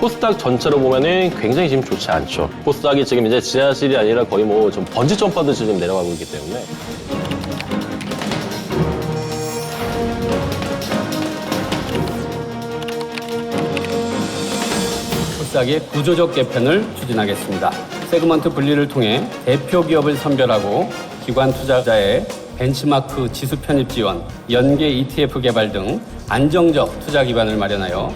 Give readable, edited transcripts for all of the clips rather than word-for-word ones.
코스닥 전체로 보면은 굉장히 지금 좋지 않죠. 코스닥이 지금 이제 지하실이 아니라 거의 뭐 좀 번지 점퍼도 지금 내려가고 있기 때문에. 코스닥의 구조적 개편을 추진하겠습니다. 세그먼트 분리를 통해 대표 기업을 선별하고 기관 투자자의 벤치마크 지수 편입 지원, 연계 ETF 개발 등 안정적 투자 기반을 마련하여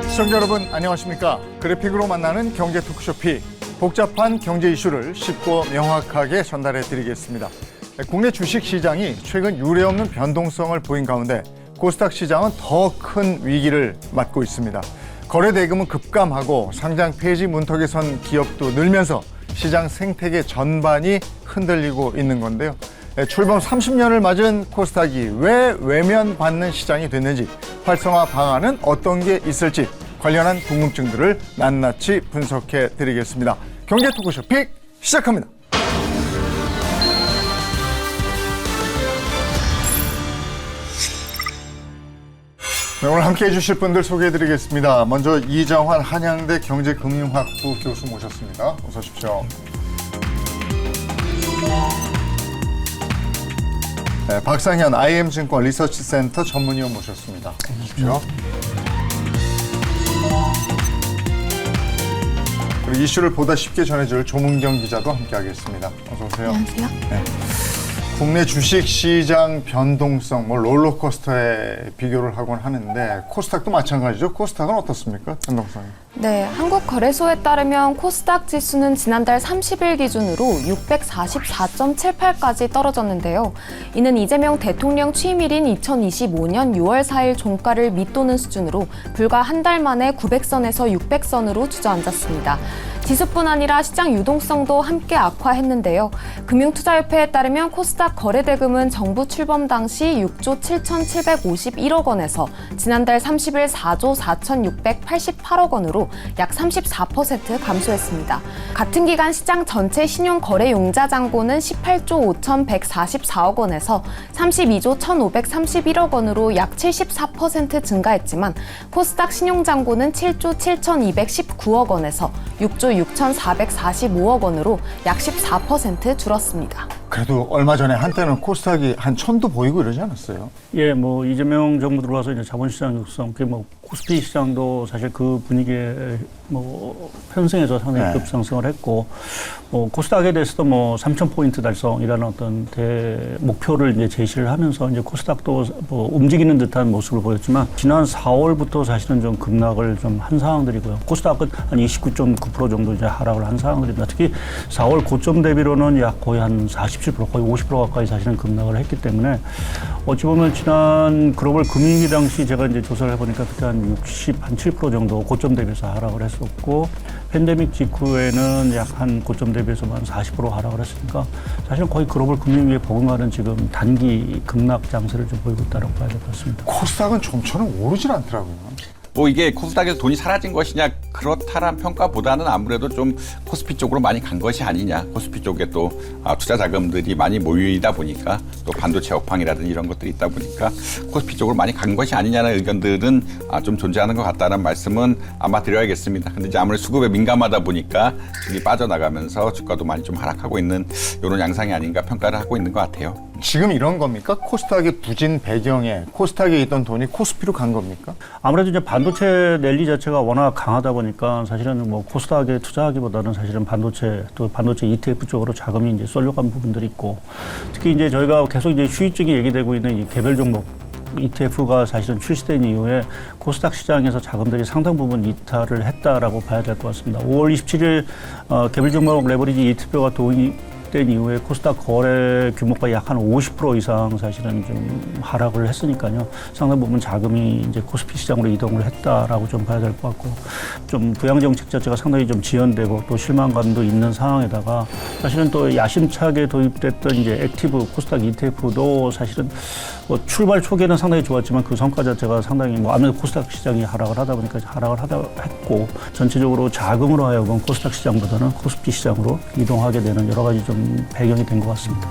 시청자 여러분 안녕하십니까? 그래픽으로 만나는 경제 토크쇼 P. 복잡한 경제 이슈를 쉽고 명확하게 전달해 드리겠습니다. 국내 주식 시장이 최근 유례없는 변동성을 보인 가운데 코스닥 시장은 더 큰 위기를 맞고 있습니다. 거래 대금은 급감하고 상장 폐지 문턱에 선 기업도 늘면서 시장 생태계 전반이 흔들리고 있는 건데요. 출범 30년을 맞은 코스닥이 왜 외면받는 시장이 됐는지, 활성화 방안은 어떤 게 있을지 관련한 궁금증들을 낱낱이 분석해 드리겠습니다. 경제 토크쇼 픽 시작합니다. 네, 오늘 함께해 주실 분들 소개해 드리겠습니다. 먼저 이정환 한양대 경제금융학부 교수 모셨습니다. 어서 오십시오. 네, 박상현 IM증권 리서치센터 전문위원 모셨습니다. 어서 오십시오. 그리고 이슈를 보다 쉽게 전해줄 조문경 기자도 함께하겠습니다. 어서 오세요. 안녕하세요. 네. 국내 주식시장 변동성, 롤러코스터에 비교를 하곤 하는데 코스닥도 마찬가지죠. 코스닥은 어떻습니까? 변동성이. 네, 한국거래소에 따르면 코스닥 지수는 지난달 30일 기준으로 644.78까지 떨어졌는데요. 이는 이재명 대통령 취임일인 2025년 6월 4일 종가를 밑도는 수준으로 불과 한 달 만에 900선에서 600선으로 주저앉았습니다. 지수뿐 아니라 시장 유동성도 함께 악화했는데요. 금융투자협회에 따르면 코스닥 거래대금은 정부 출범 당시 6조 7,751억 원에서 지난달 30일 4조 4,688억 원으로 약 34% 감소했습니다. 같은 기간 시장 전체 신용 거래 용자 잔고는 18조 5,144억 원에서 32조 1,531억 원으로 약 74% 증가했지만 코스닥 신용 잔고는 7조 7,219억 원에서 6조 6,445억 원으로 약 14% 줄었습니다. 그래도 얼마 전에 한때는 코스닥이 한 1,000도 보이고 이러지 않았어요? 예, 뭐 이재명 정부 들어와서 이제 자본시장 육성, 뭐 코스피 시장도 사실 그 분위기에 뭐 편승해서 상당히 급상승을 했고, 뭐 코스닥에 대해서도 뭐 3,000포인트 달성이라는 어떤 목표를 이제 제시를 하면서 이제 코스닥도 뭐 움직이는 듯한 모습을 보였지만 지난 4월부터 사실은 좀 급락을 좀 한 상황들이고요. 코스닥은 한 29.9% 정도 이제 하락을 한 상황들입니다. 특히 4월 고점 대비로는 약 거의 한 47%, 거의 50% 가까이 사실은 급락을 했기 때문에 어찌 보면 지난 글로벌 금융위기 당시 제가 이제 조사를 해보니까 그때 한 7% 정도 고점 대비해서 하락을 했었고, 팬데믹 직후에는 약 한 고점 대비해서 한 40% 하락을 했으니까 사실 거의 글로벌 금융위기에 버금가는 지금 단기 급락 장세를 좀 보이고 있다고 봐야 될 것 같습니다. 코스닥은 좀처럼 오르질 않더라고요. 뭐 이게 코스닥에서 돈이 사라진 것이냐, 그렇다란 평가보다는 아무래도 좀 코스피 쪽으로 많이 간 것이 아니냐. 코스피 쪽에 또 투자 자금들이 많이 모이다 보니까, 또 반도체 업황이라든지 이런 것들이 있다 보니까 코스피 쪽으로 많이 간 것이 아니냐는 의견들은 좀 존재하는 것 같다는 말씀은 아마 드려야겠습니다. 근데 이제 아무래도 수급에 민감하다 보니까 돈이 빠져나가면서 주가도 많이 좀 하락하고 있는 이런 양상이 아닌가 평가를 하고 있는 것 같아요. 지금 이런 겁니까? 코스닥의 부진 배경에 코스닥에 있던 돈이 코스피로 간 겁니까? 아무래도 이제 반도체 랠리 자체가 워낙 강하다 보니까 사실은 뭐 코스닥에 투자하기보다는 사실은 반도체, 또 반도체 ETF 쪽으로 자금이 이제 쏠려간 부분들이 있고, 특히 이제 저희가 계속 이제 수익적이 얘기되고 있는 이 개별 종목 ETF가 사실은 출시된 이후에 코스닥 시장에서 자금들이 상당 부분 이탈을 했다라고 봐야 될 것 같습니다. 5월 27일 개별 종목 레버리지 ETF가 시작된 이후에 코스닥 거래 규모가 약 한 50% 이상 사실은 좀 하락을 했으니까요. 상당 부분 자금이 이제 코스피 시장으로 이동을 했다라고 좀 봐야 될 것 같고, 좀 부양 정책 자체가 상당히 좀 지연되고 또 실망감도 있는 상황에다가 사실은 또 야심차게 도입됐던 이제 액티브 코스닥 ETF도 사실은 뭐 출발 초기에는 상당히 좋았지만 그 성과 자체가 상당히 뭐 아무래도 코스닥 시장이 하락을 하다 보니까 했고, 전체적으로 자금으로 하여금 코스닥 시장보다는 코스피 시장으로 이동하게 되는 여러 가지 좀 배경이 된 것 같습니다.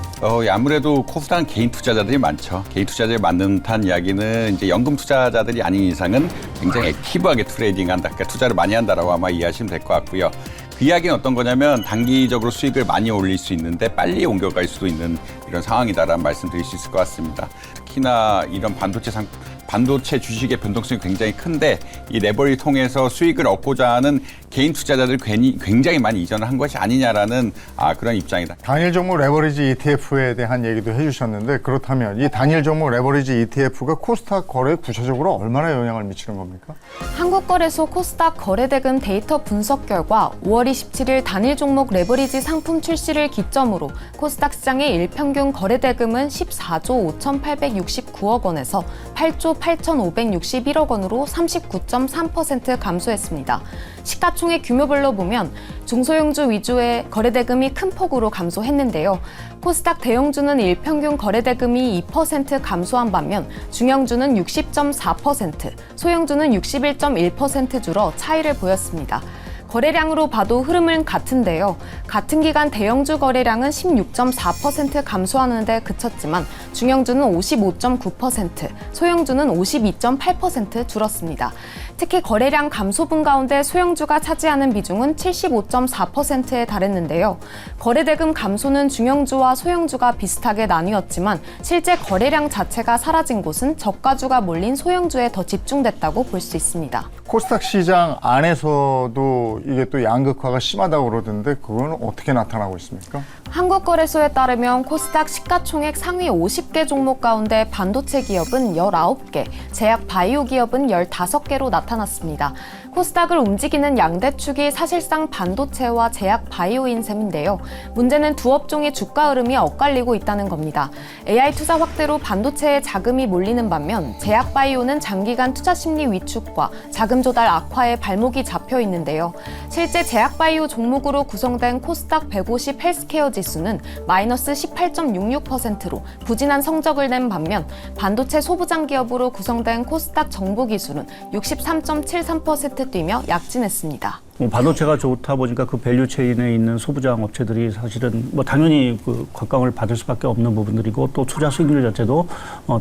아무래도 코스닥은 개인 투자자들이 많죠. 개인 투자자에 맞는 듯한 이야기는 이제 연금 투자자들이 아닌 이상은 굉장히 액티브하게 트레이딩한다, 그러니까 투자를 많이 한다라고 아마 이해하시면 될 것 같고요. 그 이야기는 어떤 거냐면 단기적으로 수익을 많이 올릴 수 있는데 빨리 옮겨갈 수도 있는 이런 상황이다라는 말씀 드릴 수 있을 것 같습니다. 특히나 이런 반도체 주식의 변동성이 굉장히 큰데 이 레버리를 통해서 수익을 얻고자 하는 개인 투자자들 굉장히 많이 이전을 한 것이 아니냐라는 그런 입장이다. 단일 종목 레버리지 ETF에 대한 얘기도 해주셨는데, 그렇다면 이 단일 종목 레버리지 ETF가 코스닥 거래에 구체적으로 얼마나 영향을 미치는 겁니까? 한국거래소 코스닥 거래대금 데이터 분석 결과 5월 27일 단일 종목 레버리지 상품 출시를 기점으로 코스닥 시장의 일평균 거래대금은 14조 5,869억 원에서 8조 8,561억 원으로 39.3% 감소했습니다. 시가총액 규모별로 보면 중소형주 위주의 거래대금이 큰 폭으로 감소했는데요. 코스닥 대형주는 일평균 거래대금이 2% 감소한 반면 중형주는 60.4%, 소형주는 61.1% 줄어 차이를 보였습니다. 거래량으로 봐도 흐름은 같은데요. 같은 기간 대형주 거래량은 16.4% 감소하는 데 그쳤지만 중형주는 55.9%, 소형주는 52.8% 줄었습니다. 특히 거래량 감소분 가운데 소형주가 차지하는 비중은 75.4%에 달했는데요. 거래대금 감소는 중형주와 소형주가 비슷하게 나뉘었지만 실제 거래량 자체가 사라진 곳은 저가주가 몰린 소형주에 더 집중됐다고 볼 수 있습니다. 코스닥 시장 안에서도 이게 또 양극화가 심하다고 그러던데 그건 어떻게 나타나고 있습니까? 한국거래소에 따르면 코스닥 시가총액 상위 50개 종목 가운데 반도체 기업은 19개, 제약 바이오 기업은 15개로 나타났습니다. 코스닥을 움직이는 양대축이 사실상 반도체와 제약 바이오인 셈인데요. 문제는 두 업종의 주가 흐름이 엇갈리고 있다는 겁니다. AI 투자 확대로 반도체에 자금이 몰리는 반면 제약 바이오는 장기간 투자 심리 위축과 자금 조달 악화에 발목이 잡혀 있는데요. 실제 제약 바이오 종목으로 구성된 코스닥 150 헬스케어 지수는 마이너스 18.66%로 부진한 성적을 낸 반면 반도체 소부장 기업으로 구성된 코스닥 정보기술은 63.73% 뛰며 약진했습니다. 반도체가 좋다 보니까 그 밸류 체인에 있는 소부장 업체들이 사실은 뭐 당연히 그 곽강을 받을 수밖에 없는 부분들이고 또 투자 수익률 자체도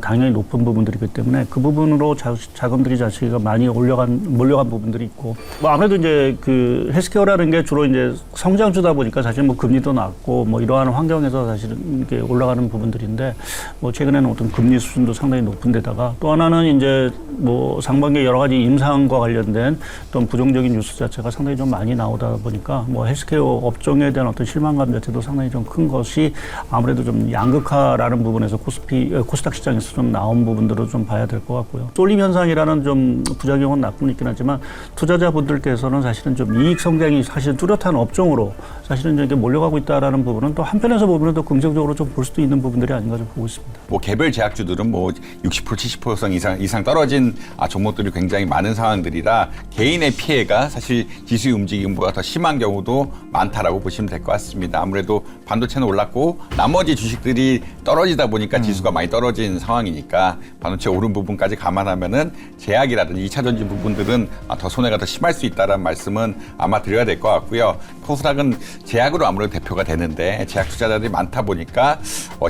당연히 높은 부분들이기 때문에 그 부분으로 자금들이 자체가 많이 몰려간 부분들이 있고, 뭐 아무래도 이제 그 헬스케어라는 게 주로 이제 성장주다 보니까 사실 뭐 금리도 낮고 뭐 이러한 환경에서 사실은 이게 올라가는 부분들인데, 뭐 최근에는 어떤 금리 수준도 상당히 높은 데다가 또 하나는 이제 뭐 상반기에 여러 가지 임상과 관련된 어떤 부정적인 뉴스 자체가 상당히 좀 많이 나오다 보니까 뭐 헬스케어 업종에 대한 어떤 실망감 자체도 상당히 좀 큰 것이 아무래도 좀 양극화라는 부분에서 코스닥 시장에서 좀 나온 부분들을 좀 봐야 될 것 같고요. 쏠림 현상이라는 좀 부작용은 나쁜 있긴 하지만 투자자분들께서는 사실은 좀 이익 성장이 사실 뚜렷한 업종으로 사실은 이제 몰려가고 있다라는 부분은 또 한편에서 보면 또 긍정적으로 좀 볼 수도 있는 부분들이 아닌가 좀 보고 있습니다. 뭐 개별 제약주들은 뭐 60% 70% 이상 떨어진 종목들이 굉장히 많은 상황들이라 개인의 피해가 사실 지수의 움직임보다 더 심한 경우도 많다라고 보시면 될 것 같습니다. 아무래도 반도체는 올랐고 나머지 주식들이 떨어지다 보니까 지수가 많이 떨어진 상황이니까 반도체 오른 부분까지 감안하면은 제약이라든지 2차 전지 부분들은 더 손해가 더 심할 수 있다는 말씀은 아마 드려야 될 것 같고요. 코스닥은 제약으로 아무래도 대표가 되는데 제약 투자자들이 많다 보니까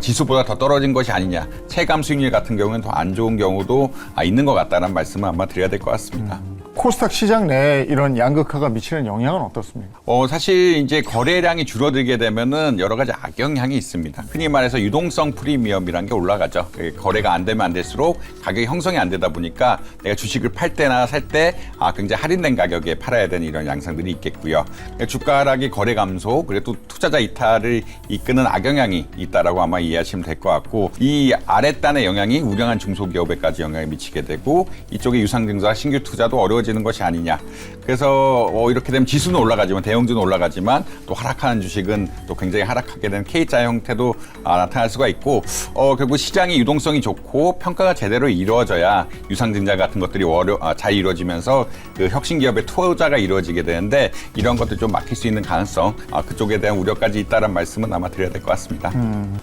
지수보다 더 떨어진 것이 아니냐, 체감 수익률 같은 경우는 더 안 좋은 경우도 있는 것 같다는 말씀을 아마 드려야 될 것 같습니다. 코스닥 시장 내에 이런 양극화가 미치는 영향은 어떻습니까? 사실 이제 거래량이 줄어들게 되면은 여러 가지 악영향이 있습니다. 흔히 말해서 유동성 프리미엄이라는 게 올라가죠. 거래가 안 되면 안 될수록 가격이 형성이 안 되다 보니까 내가 주식을 팔 때나 살 때 굉장히 할인된 가격에 팔아야 되는 이런 양상들이 있겠고요. 주가 하락이 거래 감소, 그리고 또 투자자 이탈을 이끄는 악영향이 있다라고 아마 이해하시면 될 것 같고, 이 아랫단의 영향이 우량한 중소기업에까지 영향을 미치게 되고 이쪽에 유상증자 신규 투자도 어려워지게 이루어지는 것이 아니냐. 그래서 이렇게 되면 지수는 올라가지만 대형주는 올라가지만 또 하락하는 주식은 또 굉장히 하락하게 되는 K자 형태도 나타날 수가 있고 결국 시장의 유동성이 좋고 평가가 제대로 이루어져야 유상증자 같은 것들이 잘 이루어지면서 그 혁신 기업의 투자가 이루어지게 되는데 이런 것들 좀 막힐 수 있는 가능성 그쪽에 대한 우려까지 있다는 말씀은 아마 드려야 될 것 같습니다.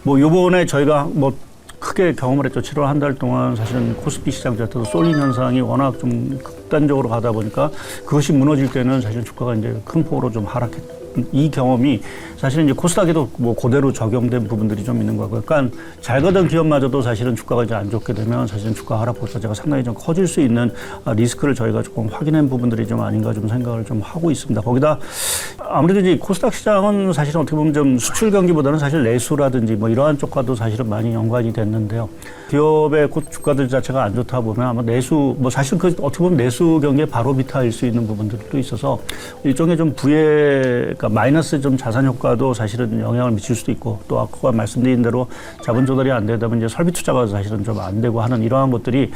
뭐 요번에 저희가 뭐 크게 경험을 했죠. 7월 한 달 동안 사실은 코스피 시장 자체도 쏠림 현상이 워낙 좀 극단적으로 가다 보니까 그것이 무너질 때는 사실 주가가 이제 큰 폭으로 좀 하락했. 이 경험이 사실은 이제 코스닥에도 뭐 그대로 적용된 부분들이 좀 있는 거고요. 그러니까 잘 가던 기업마저도 사실은 주가가 이제 안 좋게 되면 사실은 주가 하락 자체가 상당히 좀 커질 수 있는 리스크를 저희가 조금 확인한 부분들이 좀 아닌가 좀 생각을 좀 하고 있습니다. 거기다 아무래도 이제 코스닥 시장은 사실은 어떻게 보면 좀 수출 경기보다는 사실 내수라든지 뭐 이러한 쪽과도 사실은 많이 연관이 됐는데요. 기업의 주가들 자체가 안 좋다 보면 아마 내수 뭐 사실 그 어떻게 보면 내수 경기의 바로미터일 수 있는 부분들도 있어서 일종의 좀 그러니까 마이너스 좀 자산 효과도 사실은 영향을 미칠 수도 있고 또 아까 말씀드린 대로 자본 조달이 안 되다 보면 이제 설비 투자가 사실은 좀 안 되고 하는 이러한 것들이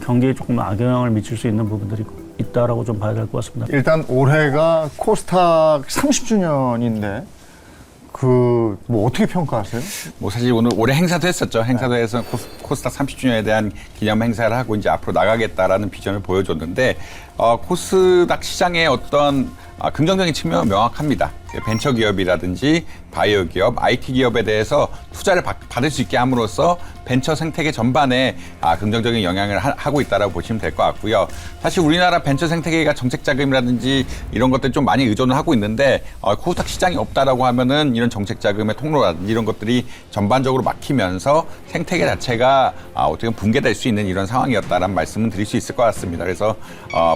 경기에 조금 악영향을 미칠 수 있는 부분들이 있다라고 좀 봐야 될 것 같습니다. 일단 올해가 코스닥 30주년인데 뭐 어떻게 평가하세요? 뭐 사실 오늘 올해 행사도 했었죠. 행사도 해서 코스닥 30주년에 대한 기념 행사를 하고 이제 앞으로 나가겠다라는 비전을 보여줬는데 코스닥 시장의 어떤 긍정적인 측면은 명확합니다. 벤처 기업이라든지 바이오 기업, IT 기업에 대해서 투자를 받을 수 있게 함으로써 벤처 생태계 전반에 긍정적인 영향을 하고 있다고 보시면 될 것 같고요. 사실 우리나라 벤처 생태계가 정책 자금이라든지 이런 것들 좀 많이 의존을 하고 있는데 코스닥 시장이 없다라고 하면은 이런 정책 자금의 통로라든지 이런 것들이 전반적으로 막히면서 생태계 자체가 어떻게 보면 붕괴될 수 있는 이런 상황이었다라는 말씀은 드릴 수 있을 것 같습니다. 그래서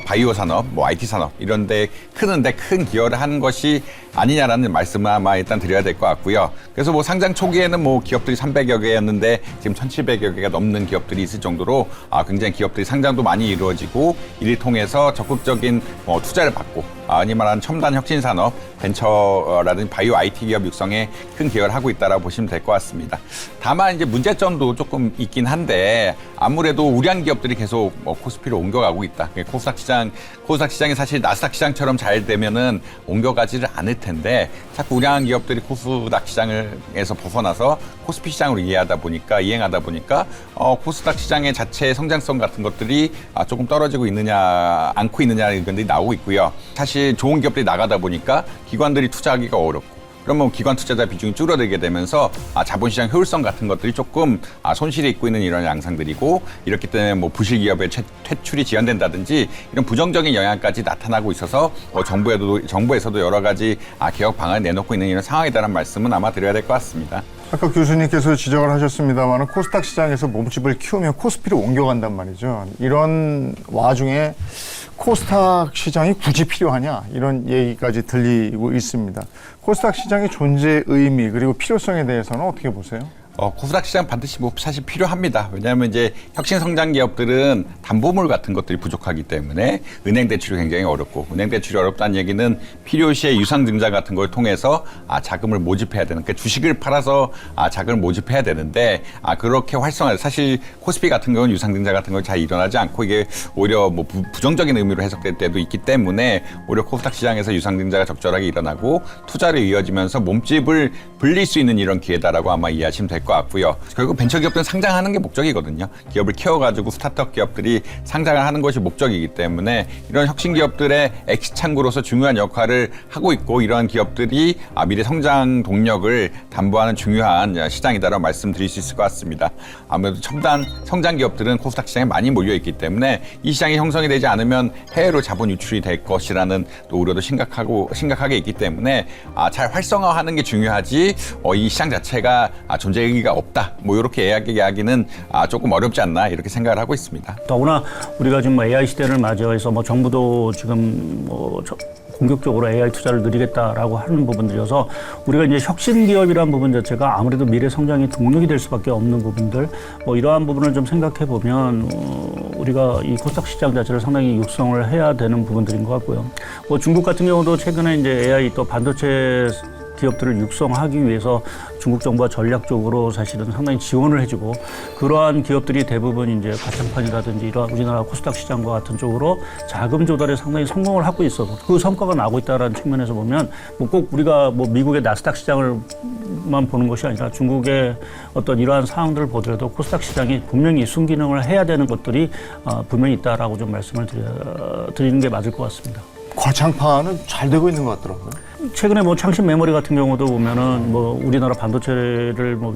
바이오 산업, 뭐 IT 산업 이런데 크는데 큰 기여를 하는 것이 아니냐라는 말씀을 아마 일단 드려야 될 것 같고요. 그래서 뭐 상장 초기에는 뭐 기업들이 300여 개였는데 지금 1,700여 개가 넘는 기업들이 있을 정도로 굉장히 기업들이 상장도 많이 이루어지고 이를 통해서 적극적인 투자를 받고 흔히 말하는 첨단 혁신 산업, 벤처라든지 바이오 IT 기업 육성에 큰 기여를 하고 있다라고 보시면 될 것 같습니다. 다만 이제 문제점도 조금 있긴 한데 아무래도 우량 기업들이 계속 코스피로 옮겨가고 있다. 코스닥 시장이 사실 나스닥 시장처럼 잘 되면은 옮겨가지를 않을 텐데 자꾸 우량한 기업들이 코스닥 시장에서 벗어나서 코스피 시장으로 이행하다 보니까 코스닥 시장의 자체 성장성 같은 것들이 조금 떨어지고 않고 있느냐는 의견들이 나오고 있고요. 사실 좋은 기업들이 나가다 보니까 기관들이 투자하기가 어렵고 그러면 기관 투자자 비중이 줄어들게 되면서 자본시장 효율성 같은 것들이 조금 손실이 있고 있는 이런 양상들이고 이렇기 때문에 뭐 부실 기업의 퇴출이 지연된다든지 이런 부정적인 영향까지 나타나고 있어서 정부에서도 여러 가지 개혁 방안을 내놓고 있는 이런 상황이다라는 말씀은 아마 드려야 될 것 같습니다. 아까 교수님께서 지적을 하셨습니다만 코스닥 시장에서 몸집을 키우면 코스피로 옮겨간단 말이죠. 이런 와중에 코스닥 시장이 굳이 필요하냐 이런 얘기까지 들리고 있습니다. 코스닥 시장의 존재 의미 그리고 필요성에 대해서는 어떻게 보세요? 코스닥 시장 반드시 사실 필요합니다. 왜냐하면 이제 혁신 성장 기업들은 담보물 같은 것들이 부족하기 때문에 은행 대출이 굉장히 어렵고 은행 대출이 어렵다는 얘기는 필요시에 유상증자 같은 걸 통해서 자금을 모집해야 되는 그러니까 주식을 팔아서 자금을 모집해야 되는데 그렇게 사실 코스피 같은 경우는 유상증자 같은 걸 잘 일어나지 않고 이게 오히려 뭐 부정적인 의미로 해석될 때도 있기 때문에 오히려 코스닥 시장에서 유상증자가 적절하게 일어나고 투자를 이어지면서 몸집을 불릴 수 있는 이런 기회다라고 아마 이해하시면 될 것 같고요. 결국 벤처기업들은 상장하는 게 목적이거든요. 기업을 키워가지고 스타트업 기업들이 상장을 하는 것이 목적이기 때문에 이런 혁신 기업들의 엑시 창구로서 중요한 역할을 하고 있고 이러한 기업들이 미래 성장 동력을 담보하는 중요한 시장이다라고 말씀드릴 수 있을 것 같습니다. 아무래도 첨단 성장 기업들은 코스닥 시장에 많이 몰려 있기 때문에 이 시장이 형성이 되지 않으면 해외로 자본 유출이 될 것이라는 또 우려도 심각하게 있기 때문에 잘 활성화하는 게 중요하지 이 시장 자체가 존재 의미가 없다. 뭐 이렇게 이야기하기는 조금 어렵지 않나 이렇게 생각을 하고 있습니다. 더구나 우리가 지금 AI 시대를 맞이해서 정부도 지금 공격적으로 AI 투자를 늘리겠다라고 하는 부분들이어서 우리가 이제 혁신 기업이라는 부분 자체가 아무래도 미래 성장의 동력이 될 수밖에 없는 부분들 이러한 부분을 좀 생각해 보면 우리가 이 코스닥 시장 자체를 상당히 육성을 해야 되는 부분들인 것 같고요. 중국 같은 경우도 최근에 이제 AI 또 반도체 기업들을 육성하기 위해서 중국 정부가 전략적으로 사실은 상당히 지원을 해주고 그러한 기업들이 대부분 이제 과창판이라든지 이러한 우리나라 코스닥 시장과 같은 쪽으로 자금 조달에 상당히 성공을 하고 있어. 그 성과가 나고 있다는 측면에서 보면 뭐 꼭 우리가 뭐 미국의 나스닥 시장을만 보는 것이 아니라 중국의 어떤 이러한 상황들을 보더라도 코스닥 시장이 분명히 순기능을 해야 되는 것들이 분명히 있다라고 좀 말씀을 드리는 게 맞을 것 같습니다. 과창판은 잘 되고 있는 것 같더라고요. 최근에 뭐 창신 메모리 같은 경우도 보면은 뭐 우리나라 반도체를 뭐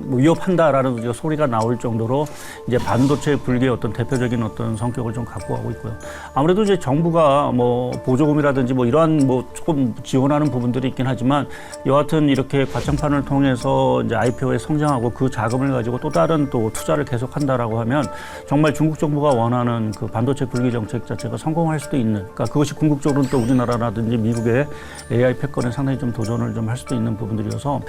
위협한다라는 소리가 나올 정도로 이제 반도체 불개의 어떤 대표적인 어떤 성격을 좀 갖고 가고 있고요. 아무래도 이제 정부가 뭐 보조금이라든지 뭐 이러한 뭐 조금 지원하는 부분들이 있긴 하지만 여하튼 이렇게 과창판을 통해서 이제 IPO에 성장하고 그 자금을 가지고 또 다른 또 투자를 계속한다라고 하면 정말 중국 정부가 원하는 그 반도체 불개 정책 자체가 성공할 수도 있는. 그러니까 그것이 궁극적으로는 또 우리나라라든지 미국의 AI 패권에 상당히 좀 도전을 좀 할 수도 있는 부분들이어서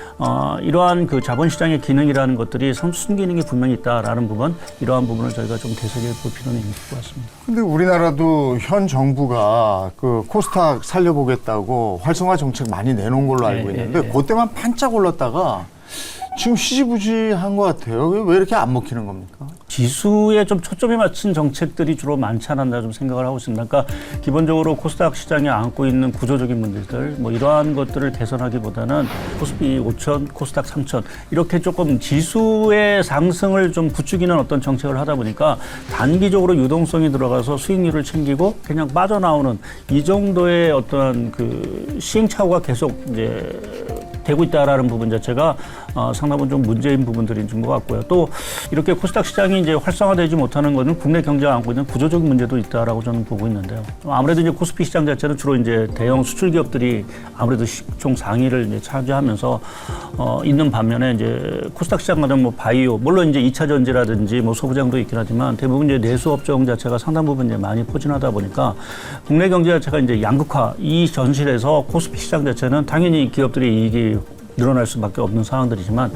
이러한 그 자본시장의 기능이라는 것들이 순기능이 분명히 있다라는 부분, 이러한 부분을 저희가 좀 되새겨 볼 필요는 있는 것 같습니다. 근데 우리나라도 현 정부가 그 코스닥 살려보겠다고 활성화 정책 많이 내놓은 걸로 알고 있는데 그때만 반짝 올랐다가 지금 희지부지한 것 같아요. 왜 이렇게 안 먹히는 겁니까? 지수에 좀 초점이 맞춘 정책들이 주로 많지 않았나 좀 생각을 하고 있습니다. 그러니까 기본적으로 코스닥 시장에 안고 있는 구조적인 문제들, 뭐 이러한 것들을 개선하기보다는 코스피 5천, 코스닥 3천 이렇게 조금 지수의 상승을 좀 부추기는 어떤 정책을 하다 보니까 단기적으로 유동성이 들어가서 수익률을 챙기고 그냥 빠져나오는 이 정도의 어떤 그 시행착오가 계속 이제 되고 있다라는 부분 자체가 상당히 좀 문제인 부분들인 것 같고요. 또 이렇게 코스닥 시장이 이제 활성화되지 못하는 것은 국내 경제가 안고 있는 구조적인 문제도 있다라고 저는 보고 있는데요. 아무래도 이제 코스피 시장 자체는 주로 이제 대형 수출 기업들이 아무래도 시총 상위를 이제 차지하면서 있는 반면에 이제 코스닥 시장 같은 뭐 바이오, 물론 이제 2차 전지라든지 뭐 소부장도 있긴 하지만 대부분 이제 내수 업종 자체가 상당 부분 이제 많이 포진하다 보니까 국내 경제 자체가 이제 양극화 이 전실에서 코스피 시장 자체는 당연히 기업들의 이익이 늘어날 수밖에 없는 상황들이지만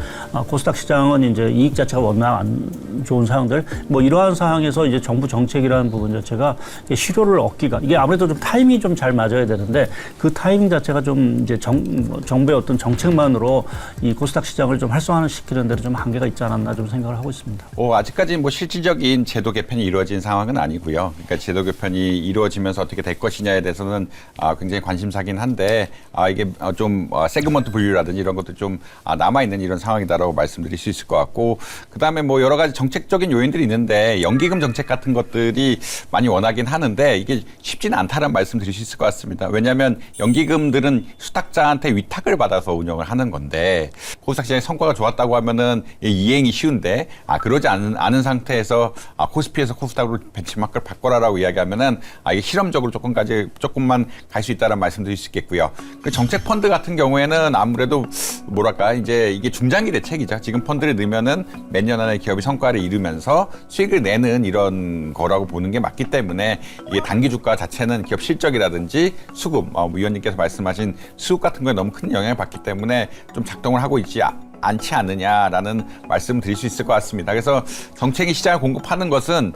코스닥 시장은 이제 이익 자체가 워낙 안 좋은 상황들 뭐 이러한 상황에서 이제 정부 정책이라는 부분 자체가 실효를 얻기가 이게 아무래도 좀 타이밍이 좀 잘 맞아야 되는데 그 타이밍 자체가 좀 이제 정부의 어떤 정책만으로 이 코스닥 시장을 좀 활성화시키는 데는 좀 한계가 있지 않았나 좀 생각을 하고 있습니다. 아직까지 뭐 실질적인 제도 개편이 이루어진 상황은 아니고요. 그러니까 제도 개편이 이루어지면서 어떻게 될 것이냐에 대해서는 굉장히 관심사긴 한데 이게 좀 세그먼트 분류라든지 이런 것도 좀 남아있는 이런 상황이다라고 말씀드릴 수 있을 것 같고 그다음에 뭐 여러 가지 정책적인 요인들이 있는데 연기금 정책 같은 것들이 많이 원하긴 하는데 이게 쉽지는 않다는 말씀 드릴 수 있을 것 같습니다. 왜냐하면 연기금들은 수탁자한테 위탁을 받아서 운영을 하는 건데 코스닥 시장의 성과가 좋았다고 하면은 이행이 쉬운데 그러지 않은 상태에서 코스피에서 코스닥으로 벤치마크를 바꿔라라고 이야기하면은 이게 실험적으로 조금만 갈 수 있다는 말씀 드릴 수 있겠고요. 그 정책 펀드 같은 경우에는 아무래도 뭐랄까 이제 이게 중장기 대책이죠. 지금 펀드를 넣으면은 몇 년 안에 기업이 성과를 이루면서 수익을 내는 이런 거라고 보는 게 맞기 때문에 이게 단기 주가 자체는 기업 실적이라든지 수급, 위원님께서 말씀하신 수급 같은 거에 너무 큰 영향을 받기 때문에 좀 작동을 하고 있지 않지 않느냐라는 말씀 드릴 수 있을 것 같습니다. 그래서 정책이 시장을 공급하는 것은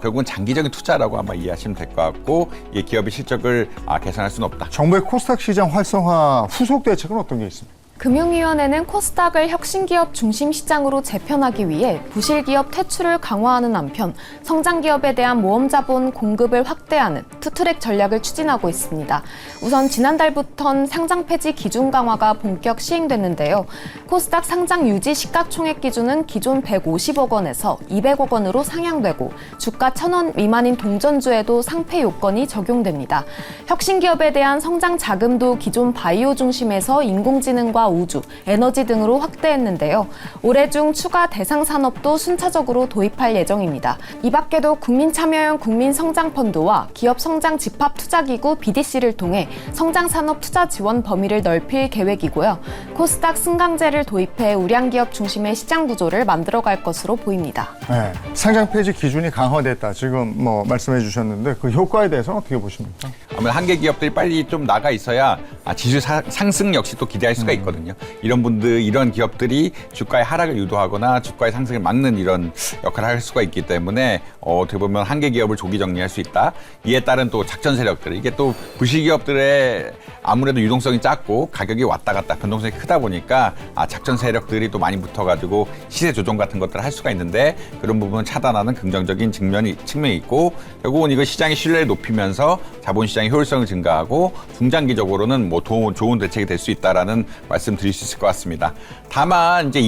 결국은 장기적인 투자라고 아마 이해하시면 될 것 같고 이 기업의 실적을 개선할 수는 없다. 정부의 코스닥 시장 활성화 후속 대책은 어떤 게 있습니까? 금융위원회는 코스닥을 혁신기업 중심 시장으로 재편하기 위해 부실기업 퇴출을 강화하는 한편 성장기업에 대한 모험자본 공급을 확대하는 투트랙 전략을 추진하고 있습니다. 우선 지난달부터는 상장 폐지 기준 강화가 본격 시행됐는데요. 코스닥 상장 유지 시가총액 기준은 기존 150억 원에서 200억 원으로 상향되고 주가 1,000원 미만인 동전주에도 상폐 요건이 적용됩니다. 혁신기업에 대한 성장 자금도 기존 바이오 중심에서 인공지능과 우주, 에너지 등으로 확대했는데요. 올해 중 추가 대상 산업도 순차적으로 도입할 예정입니다. 이 밖에도 국민참여형 국민성장펀드와 기업성장집합투자기구 BDC를 통해 성장산업 투자 지원 범위를 넓힐 계획이고요. 코스닥 승강제를 도입해 우량기업 중심의 시장 구조를 만들어갈 것으로 보입니다. 네, 상장 폐지 기준이 강화됐다. 지금 뭐 말씀해 주셨는데 그 효과에 대해서는 어떻게 보십니까? 아무래도 한계 기업들이 빨리 좀 나가 있어야 지수 상승 역시 또 기대할 수가 있거든요. 이런 기업들이 주가의 하락을 유도하거나 주가의 상승을 막는 이런 역할을 할 수가 있기 때문에 어떻게 보면 한계 기업을 조기 정리할 수 있다. 이에 따른 또 작전 세력들, 이게 또 부실 기업들의 아무래도 유동성이 작고 가격이 왔다 갔다 변동성이 크다 보니까 작전 세력들이 또 많이 붙어가지고 시세 조정 같은 것들을 할 수가 있는데 그런 부분을 차단하는 긍정적인 측면이 있고 결국은 이거 시장의 신뢰를 높이면서 자본시장의 효율성을 증가하고 중장기적으로는 뭐 좋은 대책이 될 수 있다라는 말씀 드릴 수 있을 것 같습니다. 다만 이제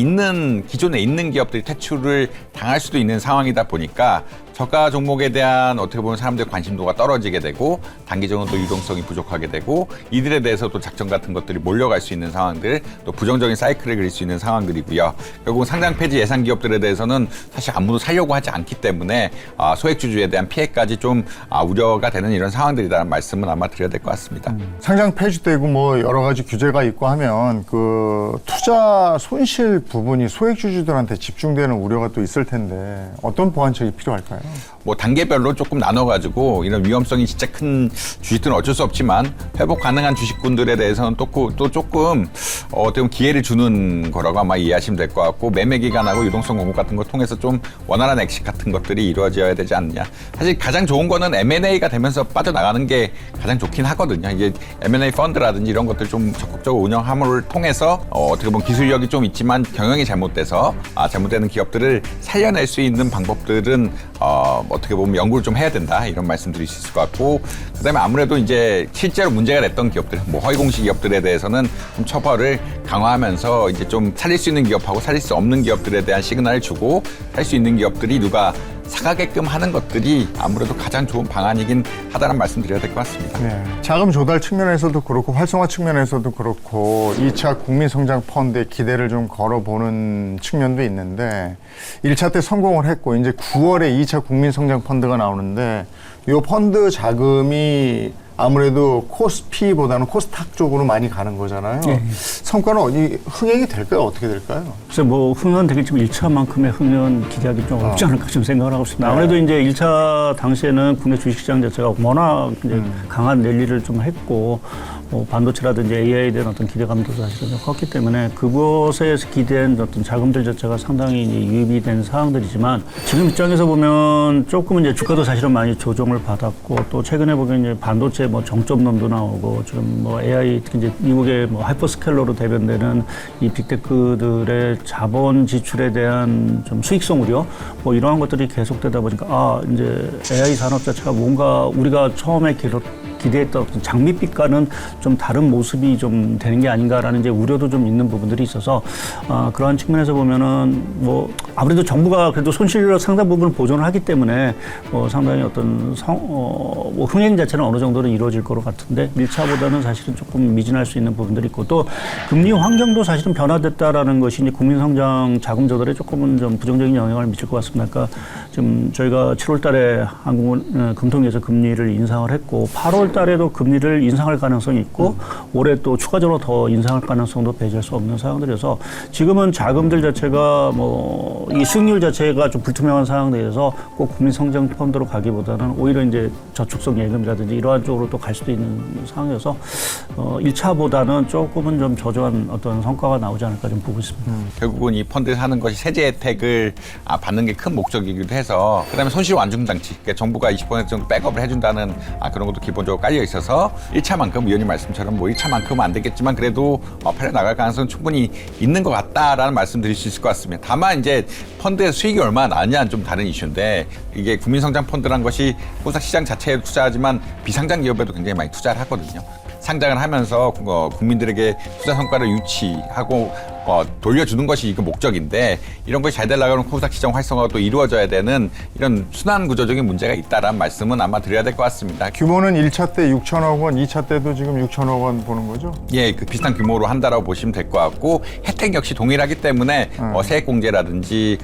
기존에 있는 기업들이 퇴출을 당할 수도 있는 상황이다 보니까 저가 종목에 대한 어떻게 보면 사람들의 관심도가 떨어지게 되고 단기적으로 또 유동성이 부족하게 되고 이들에 대해서 또 작전 같은 것들이 몰려갈 수 있는 상황들, 또 부정적인 사이클을 그릴 수 있는 상황들이고요. 결국 상장 폐지 예상 기업들에 대해서는 사실 아무도 사려고 하지 않기 때문에 소액주주에 대한 피해까지 좀 우려가 되는 이런 상황들이라는 말씀은 아마 드려야 될 것 같습니다. 상장 폐지되고 뭐 여러 가지 규제가 있고 하면 그 투자 손실 부분이 소액주주들한테 집중되는 우려가 또 있을 텐데 어떤 보완책이 필요할까요? 뭐 단계별로 조금 나눠가지고 이런 위험성이 진짜 큰 주식들은 어쩔 수 없지만 회복 가능한 주식군들에 대해서는 또 조금 어떻게 보면 기회를 주는 거라고 아마 이해하시면 될 것 같고 매매 기간하고 유동성 공급 같은 걸 통해서 좀 원활한 엑식 같은 것들이 이루어져야 되지 않느냐. 사실 가장 좋은 거는 M&A가 되면서 빠져나가는 게 가장 좋긴 하거든요. 이제 M&A 펀드라든지 이런 것들 좀 적극적으로 운영함을 통해서 어떻게 보면 기술력이 좀 있지만 경영이 잘못돼서 잘못되는 기업들을 살려낼 수 있는 방법들은 어떻게 보면 연구를 좀 해야 된다 이런 말씀드릴 수 있을 것 같고 그다음에 아무래도 이제 실제로 문제가 됐던 기업들 뭐 허위공시 기업들에 대해서는 좀 처벌을 강화하면서 이제 좀 살릴 수 있는 기업하고 살릴 수 없는 기업들에 대한 시그널을 주고 살 수 있는 기업들이 누가 사가게끔 하는 것들이 아무래도 가장 좋은 방안이긴 하다는 말씀 드려야 될 것 같습니다. 네. 자금 조달 측면에서도 그렇고 활성화 측면에서도 그렇고 2차 국민성장 펀드에 기대를 좀 걸어보는 측면도 있는데 1차 때 성공을 했고 이제 9월에 2차 국민성장 펀드가 나오는데 이 펀드 자금이 아무래도 코스피보다는 코스닥 쪽으로 많이 가는 거잖아요. 네. 성과는 흥행이 될까요? 어떻게 될까요? 그래서 뭐 흥은 되겠지만 1차만큼의 흥은 기대하기 좀 어렵지 않을까 좀 생각을 하고 있습니다. 아무래도 이제 1차 당시에는 국내 주식시장 자체가 워낙 이제 강한 랠리를 좀 했고 반도체라든지 AI에 대한 어떤 기대감도 사실은 컸기 때문에 그것에서 기대한 어떤 자금들 자체가 상당히 이제 유입이 된 사항들이지만 지금 입장에서 보면 조금은 이제 주가도 사실은 많이 조정을 받았고 또 최근에 보면 이제 반도체 뭐 정점론도 나오고 지금 뭐 AI 특히 이제 미국의 뭐 하이퍼스케일러로 대변되는 이 빅테크들의 자본 지출에 대한 좀 수익성 우려 뭐 이러한 것들이 계속되다 보니까 이제 AI 산업 자체가 뭔가 우리가 처음에 기대했던 장밋빛과는 좀 다른 모습이 좀 되는 게 아닌가라는 이제 우려도 좀 있는 부분들이 있어서 그러한 측면에서 보면은 뭐 아무래도 정부가 그래도 손실을 상당 부분 보존을 하기 때문에 상당히 어떤 뭐 흥행 자체는 어느 정도는 이루어질 것 같은데 1차보다는 사실은 조금 미진할 수 있는 부분들이 있고 또 금리 환경도 사실은 변화됐다라는 것이 이제 국민성장 자금 조달에 조금은 좀 부정적인 영향을 미칠 것 같습니다. 그러니까 지금 저희가 7월달에 금통위에서 금리를 인상을 했고 8월 달에도 금리를 인상할 가능성이 있고 올해 또 추가적으로 더 인상할 가능성도 배제할 수 없는 상황들이어서 지금은 자금들 자체가 뭐 이 수익률 자체가 좀 불투명한 상황들에서 꼭 국민성장 펀드로 가기보다는 오히려 이제 저축성 예금이라든지 이러한 쪽으로 또 갈 수도 있는 상황이어서 1차보다는 조금은 좀 저조한 어떤 성과가 나오지 않을까 좀 보고 있습니다. 결국은 이 펀드에 사는 것이 세제 혜택을 받는 게 큰 목적이기도 해서 그다음에 손실 완중 장치, 그러니까 정부가 20% 정도 백업을 해준다는 그런 것도 기본적으로 깔려 있어서 1차만큼 위원님 말씀처럼 뭐 1차만큼은 안 되겠지만 그래도 팔려 나갈 가능성은 충분히 있는 것 같다라는 말씀 드릴 수 있을 것 같습니다. 다만 이제 펀드의 수익이 얼마나 나느냐는 좀 다른 이슈인데 이게 국민성장 펀드란 것이 코스닥 시장 자체에 투자하지만 비상장 기업에도 굉장히 많이 투자를 하거든요. 상장을 하면서 국민들에게 투자 성과를 유치하고 돌려주는 것이 그 목적인데 이런 것이 잘 되려면 코스닥 시장 활성화가 또 이루어져야 되는 이런 순환 구조적인 문제가 있다라는 말씀은 아마 드려야 될 것 같습니다. 규모는 1차 때 6천억 원, 2차 때도 지금 6천억 원 보는 거죠? 예, 그 비슷한 규모로 한다라고 보시면 될 것 같고 혜택 역시 동일하기 때문에 세액공제라든지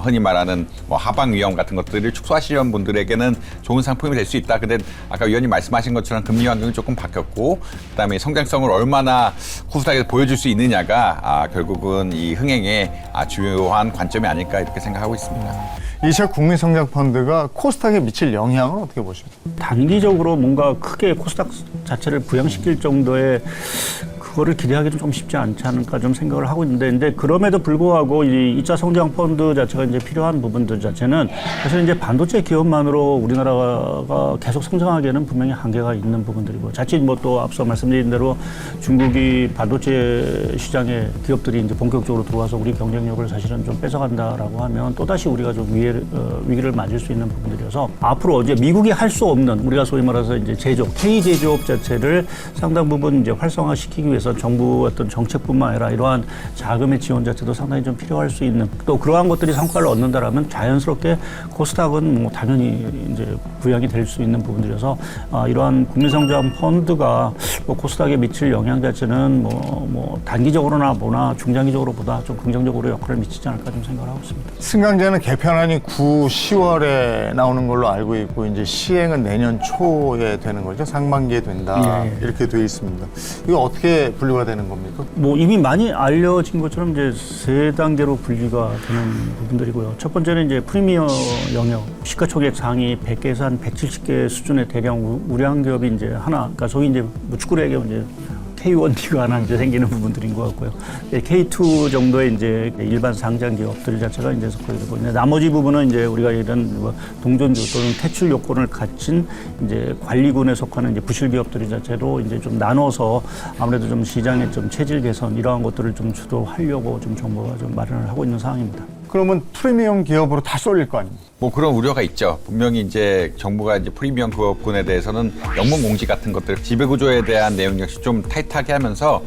흔히 말하는 하방 위험 같은 것들을 축소하시려는 분들에게는 좋은 상품이 될 수 있다. 근데 아까 위원님 말씀하신 것처럼 금리 환경이 조금 바뀌었고 그다음에 성장성을 얼마나 코스닥에서 보여줄 수 있느냐가 결국은 이 흥행의 주요한 관점이 아닐까 이렇게 생각하고 있습니다. 2차 국민성장펀드가 코스닥에 미칠 영향은 어떻게 보십니까? 단기적으로 뭔가 크게 코스닥 자체를 부양시킬 정도의 그거를 기대하기는 좀 쉽지 않지 않을까 좀 생각을 하고 있는데, 근데 그럼에도 불구하고 이 2차 성장 펀드 자체가 이제 필요한 부분들 자체는 사실 이제 반도체 기업만으로 우리나라가 계속 성장하기에는 분명히 한계가 있는 부분들이고, 자칫 뭐 또 앞서 말씀드린 대로 중국이 반도체 시장에 기업들이 이제 본격적으로 들어와서 우리 경쟁력을 사실은 좀 뺏어간다라고 하면 또다시 우리가 좀 위기를 맞을 수 있는 부분들이어서, 앞으로 이제 미국이 할 수 없는 우리가 소위 말해서 이제 제조업, K 제조업 자체를 상당 부분 이제 활성화시키기 위해서 정부 어떤 정책뿐만 아니라 이러한 자금의 지원 자체도 상당히 좀 필요할 수 있는, 또 그러한 것들이 성과를 얻는다라면 자연스럽게 코스닥은 뭐 당연히 이제 부양이 될 수 있는 부분들이어서, 이러한 국민성장 펀드가 뭐 코스닥에 미칠 영향 자체는 뭐 단기적으로나 뭐나 중장기적으로 보다 좀 긍정적으로 역할을 미치지 않을까 좀 생각을 하고 있습니다. 승강제는 개편안이 9, 10월에 나오는 걸로 알고 있고 이제 시행은 내년 초에 되는 거죠. 상반기에 된다. 예. 이렇게 돼 있습니다. 이거 어떻게 분류가 되는 겁니까? 뭐 이미 많이 알려진 것처럼 이제 세 단계로 분류가 되는 부분들이고요. 첫 번째는 이제 프리미엄 영역, 시가총액 상위 100개에서 한 170개 수준의 대량 우량 기업이 이제 하나, 그러니까 소위 이제 뭐 축구로 얘기하면 이제 K1 리가 하나 이제 생기는 부분들인 것 같고요. K2 정도의 이제 일반 상장 기업들 자체가 이제 속하게 되고, 나머지 부분은 이제 우리가 이런 뭐 동전주 또는 퇴출 요건을 갖춘 이제 관리군에 속하는 이제 부실 기업들이 자체로 이제 좀 나눠서 아무래도 좀 시장의 좀 체질 개선 이러한 것들을 좀 주도하려고 좀 정부가 좀 마련을 하고 있는 상황입니다. 그러면 프리미엄 기업으로 다 쏠릴 거 아닙니까? 뭐 그런 우려가 있죠. 분명히 이제 정부가 이제 프리미엄 기업군에 대해서는 영문 공지 같은 것들, 지배구조에 대한 내용 역시 좀 타이트하게 하면서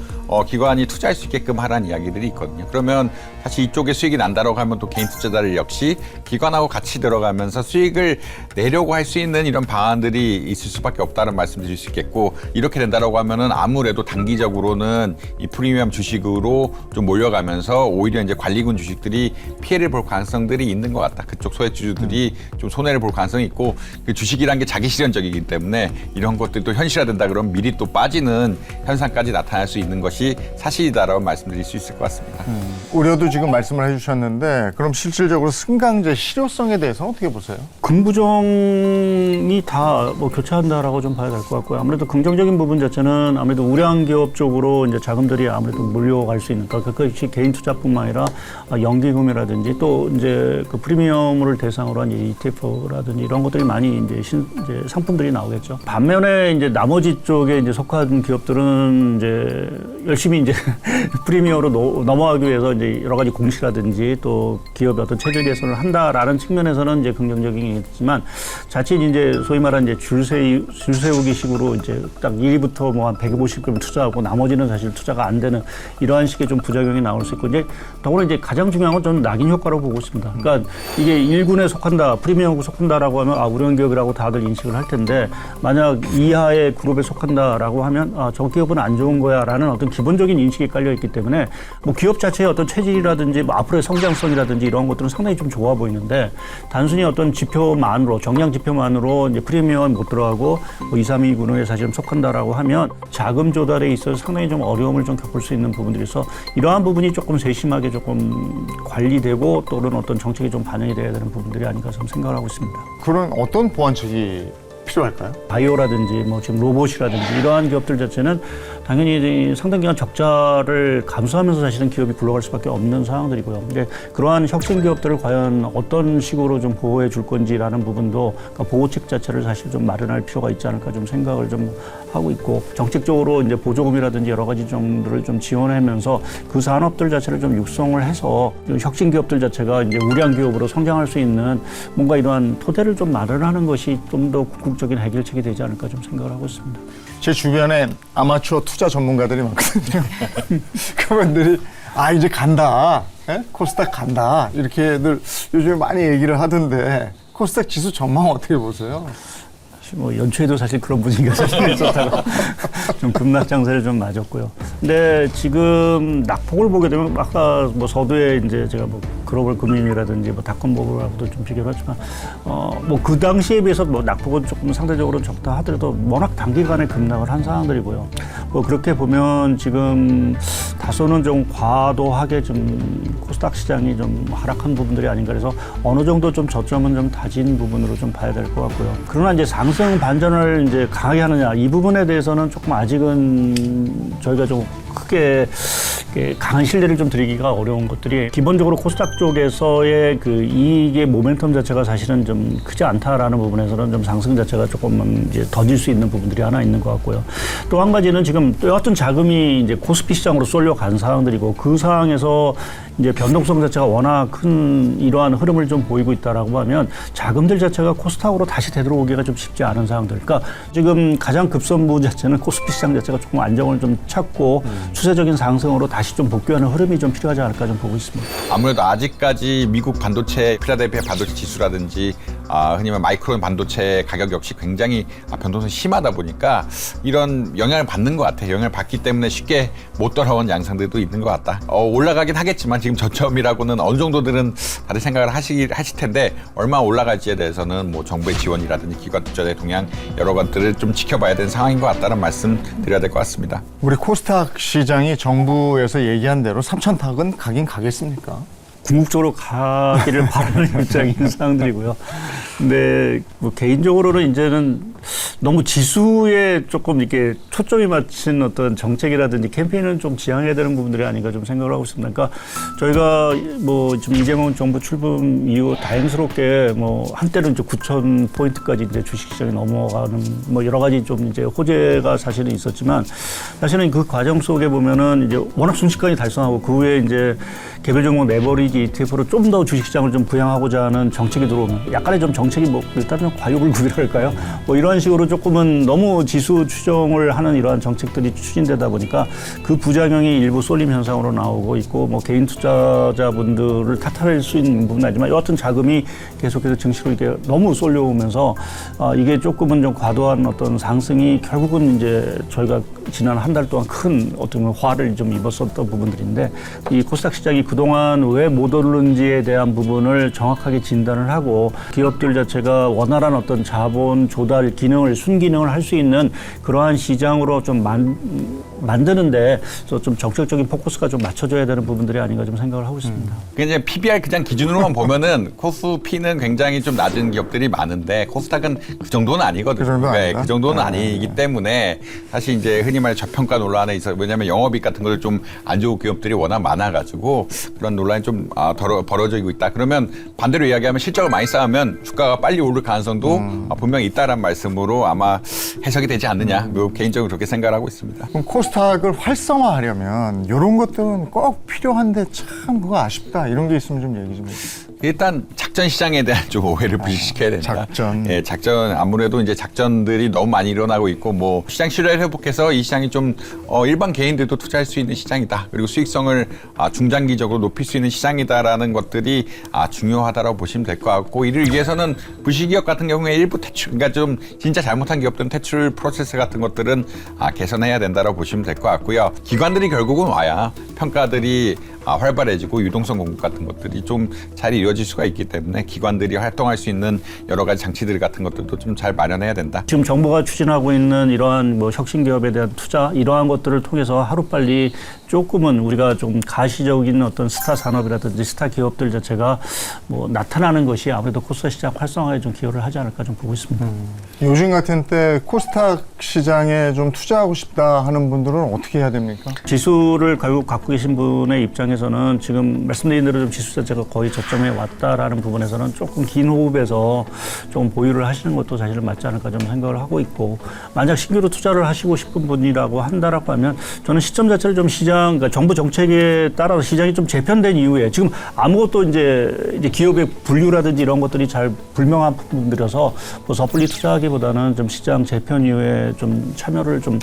기관이 투자할 수 있게끔 하라는 이야기들이 있거든요. 그러면 사실 이쪽에 수익이 난다라고 하면 또 개인 투자자들 역시 기관하고 같이 들어가면서 수익을 내려고 할 수 있는 이런 방안들이 있을 수밖에 없다는 말씀드릴 수 있겠고, 이렇게 된다라고 하면은 아무래도 단기적으로는 이 프리미엄 주식으로 좀 몰려가면서 오히려 이제 관리군 주식들이 피해를 볼 가능성들이 있는 것 같다. 그쪽 소액주주들이 좀 손해를 볼 가능성이 있고, 그 주식이란 게 자기 실현적이기 때문에 이런 것들이 또 현실화된다 그러면 미리 또 빠지는 현상까지 나타날 수 있는 것이 사실이다라고 말씀드릴 수 있을 것 같습니다. 우려도 지금 말씀을 해주셨는데, 그럼 실질적으로 승강제 실효성에 대해서는 어떻게 보세요? 긍부정이 다 뭐 교차한다라고 좀 봐야 될 것 같고요. 아무래도 긍정적인 부분 자체는 아무래도 우량 기업 쪽으로 이제 자금들이 아무래도 몰려갈 수 있는, 그러니까 그것이 개인 투자뿐만 아니라 연기금이라든지 또 이제 그 프리미엄을 대상으로 한 ETF라든지 이런 것들이 많이 이제 이제 상품들이 나오겠죠. 반면에 이제 나머지 쪽에 이제 속한 기업들은 이제 열심히 이제 프리미엄으로 넘어가기 위해서 이제 여러 가지 공시라든지 또 기업의 어떤 체질 개선을 한다라는 측면에서는 이제 긍정적인 게 있지만, 자칫 이제 소위 말하는 이제 줄 세우기 식으로 이제 딱 1위부터 뭐 한 150금 투자하고 나머지는 사실 투자가 안 되는 이러한 식의 좀 부작용이 나올 수 있고, 이제 더불어 이제 가장 중요한 건 저는 낙인 효과라고 보고 있습니다. 그러니까 이게 1군에 속한다, 프리미엄에 속한다라고 하면 우량 기업이라고 다들 인식을 할 텐데, 만약 이하의 그룹에 속한다라고 하면 저 기업은 안 좋은 거야라는 어떤 기본적인 인식이 깔려 있기 때문에 뭐 기업 자체의 어떤 체질이라든지 뭐 앞으로의 성장성이라든지 이런 것들은 상당히 좀 좋아 보이는데, 단순히 어떤 지표만으로 정량 지표만으로 이제 프리미엄 못 들어가고 뭐 2, 3위 군에 사실 속한다라고 하면 자금 조달에 있어서 상당히 좀 어려움을 좀 겪을 수 있는 부분들이 있어, 이러한 부분이 조금 세심하게 조금 관리되고 또는 어떤 정책이 좀 반영이 돼야 되는 부분들이 아닌가 좀 생각을 하고 있습니다. 그런 어떤 보완책이 필요할까요? 바이오라든지 뭐 지금 로봇이라든지 이러한 기업들 자체는 당연히 상당 기간 적자를 감수하면서 사실은 기업이 굴러갈 수밖에 없는 상황들이고요. 근데 그러한 혁신 기업들을 과연 어떤 식으로 좀 보호해 줄 건지라는 부분도, 그러니까 보호책 자체를 사실 좀 마련할 필요가 있지 않을까 좀 생각을 좀 하고 있고, 정책적으로 이제 보조금이라든지 여러 가지 정도를 좀 지원하면서 그 산업들 자체를 좀 육성을 해서 혁신 기업들 자체가 이제 우량 기업으로 성장할 수 있는 뭔가 이러한 토대를 좀 마련하는 것이 좀 더 궁극적인 해결책이 되지 않을까 좀 생각을 하고 있습니다. 제 주변에 아마추어 투자 전문가들이 많거든요. 그분들이 이제 간다, 코스닥 간다 이렇게들 요즘에 많이 얘기를 하던데, 코스닥 지수 전망 어떻게 보세요? 뭐 연초에도 사실 그런 분위기가 사실 있었다가 좀 급락 장세를 좀 맞았고요. 근데 지금 낙폭을 보게 되면 아까 뭐 서두에 이제 제가 뭐 글로벌 금융이라든지 뭐 닷컴버블하고도 좀 비교를 하지만 뭐 그 당시에 비해서 뭐 낙폭은 조금 상대적으로 적다 하더라도 워낙 단기간에 급락을 한 상황들이고요. 뭐 그렇게 보면 지금 다소는 좀 과도하게 좀 코스닥 시장이 좀 하락한 부분들이 아닌가 그래서 어느 정도 좀 저점은 좀 다진 부분으로 좀 봐야 될 것 같고요. 그러나 이제 상승 반전을 이제 강하게 하느냐 이 부분에 대해서는 조금 아직은 저희가 좀 크게 강한 신뢰를 좀 드리기가 어려운 것들이 기본적으로 코스닥 쪽에서의 그 이익의 모멘텀 자체가 사실은 좀 크지 않다라는 부분에서는 좀 상승 자체가 조금 이제 더딜 수 있는 부분들이 하나 있는 것 같고요. 또 한 가지는 지금 또 어떤 자금이 이제 코스피 시장으로 쏠려간 상황들이고 그 상황에서 이제 변동성 자체가 워낙 큰 이러한 흐름을 좀 보이고 있다라고 하면 자금들 자체가 코스닥으로 다시 되돌아오기가 좀 쉽지 않은 상황들. 그러니까 지금 가장 급선무 자체는 코스피 시장 자체가 조금 안정을 좀 찾고 추세적인 상승으로 다시 좀 복귀하는 흐름이 좀 필요하지 않을까 좀 보고 있습니다. 아무래도 아직까지 미국 반도체 필라델피아 반도체 지수라든지 흔히 말하는 마이크론 반도체 가격 역시 굉장히 변동성이 심하다 보니까 이런 영향을 받는 것 같아요. 영향을 받기 때문에 쉽게 못 돌아온 양상들도 있는 것 같다. 올라가긴 하겠지만 지금 저점이라고는 어느 정도들은 다들 생각을 하실 텐데 얼마 올라갈지에 대해서는 뭐 정부의 지원이라든지 기관 투자자의 동향 여러 것들을 좀 지켜봐야 되는 상황인 것 같다는 말씀 드려야 될 것 같습니다. 우리 코스닥 시장이 정부에서 얘기한 대로 3,000탁은 가긴 가겠습니까? 궁극적으로 가기를 바라는 입장인 상황들이고요. 근데 뭐 개인적으로는 이제는 너무 지수에 조금 이렇게 초점이 맞춘 어떤 정책이라든지 캠페인은 좀 지향해야 되는 부분들이 아닌가 좀 생각을 하고 있습니다. 그러니까 저희가 뭐 지금 이재명 정부 출범 이후 다행스럽게 뭐 한때는 이제 9,000포인트까지 이제 주식시장이 넘어가는 뭐 여러 가지 좀 이제 호재가 사실은 있었지만 사실은 그 과정 속에 보면은 이제 워낙 순식간에 달성하고 그 후에 이제 개별 종목 레버리지 ETF로 좀 더 주식시장을 좀 부양하고자 하는 정책이 들어오면 약간의 좀 정책이 뭐 일단은 과유불급이랄까요? 뭐 이런 식으로 조금은 너무 지수 추정을 하는 이러한 정책들이 추진되다 보니까 그 부작용이 일부 쏠림 현상으로 나오고 있고 뭐 개인 투자자분들을 탓할 수 있는 부분은 아니지만 여하튼 자금이 계속해서 증시로 이게 너무 쏠려오면서 이게 조금은 좀 과도한 어떤 상승이 결국은 이제 저희가 지난 한 달 동안 큰 어떤 화를 좀 입었었던 부분들인데 이 코스닥 시장이 그동안 왜 못 오르는지에 대한 부분을 정확하게 진단을 하고 기업들 자체가 원활한 어떤 자본 조달 기능을 순기능을 할 수 있는 그러한 시장으로 좀 만드는데 좀 정책적인 포커스가 좀 맞춰져야 되는 부분들이 아닌가 좀 생각을 하고 있습니다. 이제 PBR 그냥 기준으로만 보면은 코스피는 굉장히 좀 낮은 기업들이 많은데 코스닥은 그 정도는 아니거든요. 그 정도는 네, 아니다? 그 정도는 아니기 때문에 사실 이제 흔히 말해 저평가 논란에 있어 왜냐하면 영업이익 같은 걸 좀 안 좋은 기업들이 워낙 많아가지고 그런 논란이 좀 벌어지고 있다. 그러면 반대로 이야기하면 실적을 많이 쌓으면 주가가 빨리 오를 가능성도 분명히 있다라는 말씀으로 아마 해석이 되지 않느냐. 개인적으로 그렇게 생각을 하고 있습니다. 그럼 코스닥을 활성화하려면 이런 것들은 꼭 필요한데 참 그거 아쉽다 이런 게 있으면 좀 얘기 좀 해주세요. 일단 작전 시장에 대한 좀 오해를 불식시켜야 된다. 작전. 예, 작전 아무래도 이제 작전들이 너무 많이 일어나고 있고 뭐 시장 신뢰를 회복해서 이 시장이 좀 일반 개인들도 투자할 수 있는 시장이다. 그리고 수익성을 중장기적으로 높일 수 있는 시장이다라는 것들이 중요하다라고 보시면 될 것 같고 이를 위해서는 부실기업 같은 경우에 일부 퇴출, 그러니까 좀 진짜 잘못한 기업들은 퇴출 프로세스 같은 것들은 개선해야 된다라고 보시면 될 것 같고요. 기관들이 결국은 와야 평가들이 활발해지고 유동성 공급 같은 것들이 좀 잘 이루어질 수가 있기 때문에 기관들이 활동할 수 있는 여러 가지 장치들 같은 것들도 좀 잘 마련해야 된다. 지금 정부가 추진하고 있는 이러한 뭐 혁신 기업에 대한 투자 이러한 것들을 통해서 하루빨리 조금은 우리가 좀 가시적인 어떤 스타 산업이라든지 스타 기업들 자체가 뭐 나타나는 것이 아무래도 코스닥 시장 활성화에 좀 기여를 하지 않을까 좀 보고 있습니다. 요즘 같은 때 코스닥 시장에 좀 투자하고 싶다 하는 분들은 어떻게 해야 됩니까? 지수를 결국 갖고 계신 분의 입장에서는 지금 말씀드린 대로 좀 지수 자체가 거의 저점에 왔다라는 부분에서는 조금 긴 호흡에서 좀 보유를 하시는 것도 사실은 맞지 않을까 좀 생각을 하고 있고 만약 신규로 투자를 하시고 싶은 분이라고 한다라고 하면 저는 시점 자체를 좀 그러니까 정부 정책에 따라서 시장이 좀 재편된 이후에 지금 아무것도 이제 기업의 분류라든지 이런 것들이 잘 불명한 부분들이어서 뭐 섣불리 투자하기보다는 좀 시장 재편 이후에 좀 참여를 좀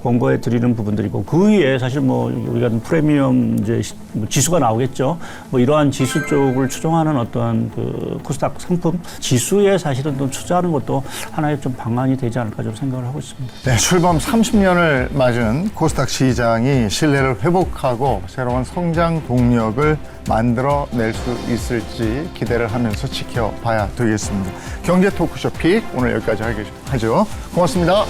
권고해 드리는 부분들이고 그 위에 사실 뭐 우리가 프리미엄 이제 지수가 나오겠죠. 뭐 이러한 지수 쪽을 추종하는 상승하는 어떤 그 코스닥 상품 지수에 사실은 또 투자하는 것도 하나의 좀 방안이 되지 않을까 좀 생각을 하고 있습니다. 네, 출범 30년을 맞은 코스닥 시장이 신뢰를 회복하고 새로운 성장 동력을 만들어낼 수 있을지 기대를 하면서 지켜봐야 되겠습니다. 경제 토크쇼 픽 오늘 여기까지 하죠. 고맙습니다.